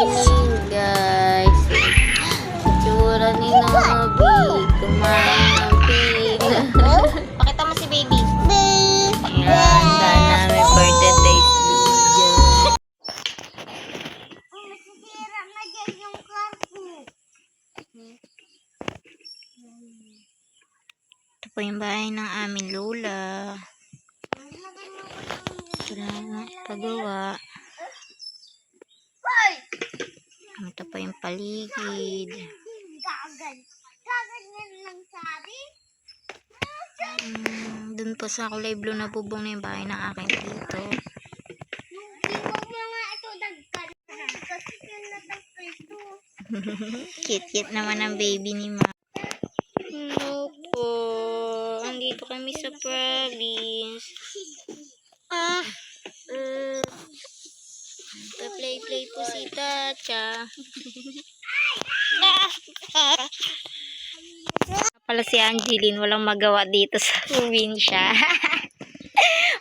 morning, guys. Tsura ni Nobi. Kumain ng pila. Pakita mo si baby. Ayan, saan namin for today's video. Ito po yung bahay ng aming lola. Wala na pagawa. Ito pa yung paligid. Dun po sa kulay blue na bubong na yung bahay ng aking tito. Cute naman ang baby ni Ma. Hello po. Andito kami sa province. Play po si Tacha. Pala si Angeline, walang magawa dito sa probinsya.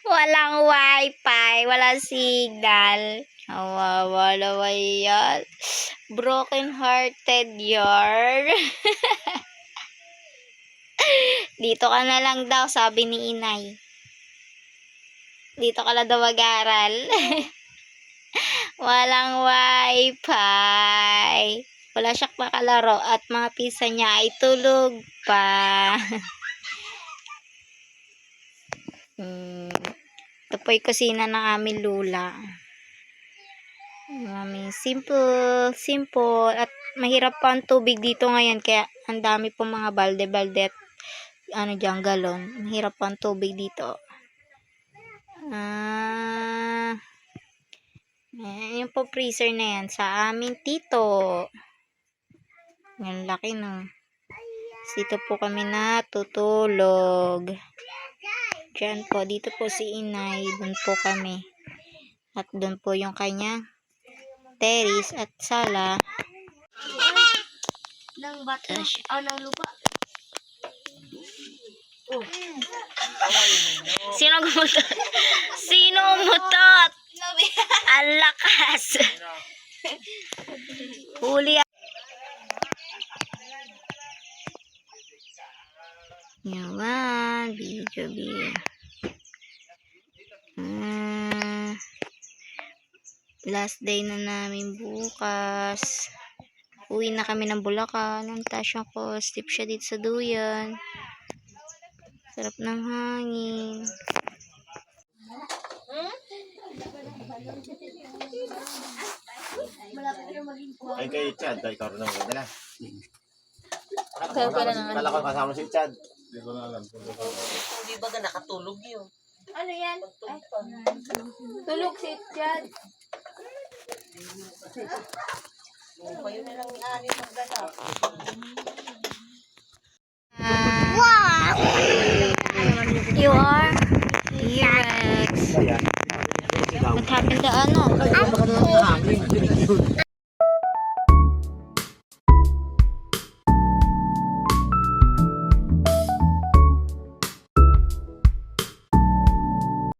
Walang wifi, walang signal. Kawawa naman yan. Broken hearted yarn. Dito ka na lang daw, sabi ni Inay. Dito ka na daw mag-aral. Walang wifi. Wala siyang makalaro at mga pisa niya ay tulog pa. Ito po yung kusina ng aming lula. Aming simple at mahirap pa ang tubig dito ngayon kaya ang dami po mga balde-balde at dyan galon. Mahirap pa ang tubig dito. Yung po freezer na yan sa aming tito. Ang laki no. Dito po kami natutulog. Diyan po, dito po si Inay. Doon po kami. At doon po yung kanya terrace at sala. Ng bata. Ng lupa. Oh. Sino gumutot? Sino umutot? Ang lakas. Huli. Yaman, video. Last day na namin bukas. Uwi na kami ng Bulacan. Ang tasyang ko. Step siya dito sa duyan. Sarap ng hangin. Ay kay Chad, kay Carlo ng kadala. Kaya pala naman. Kala ko kasama si Chad. Hindi ko na alam. Hindi ba ka nakatulog yun? Ano yan? Tulog si Chad. Kayo na lang ani magganap. Wow! You are T-Rex. What happened to ano?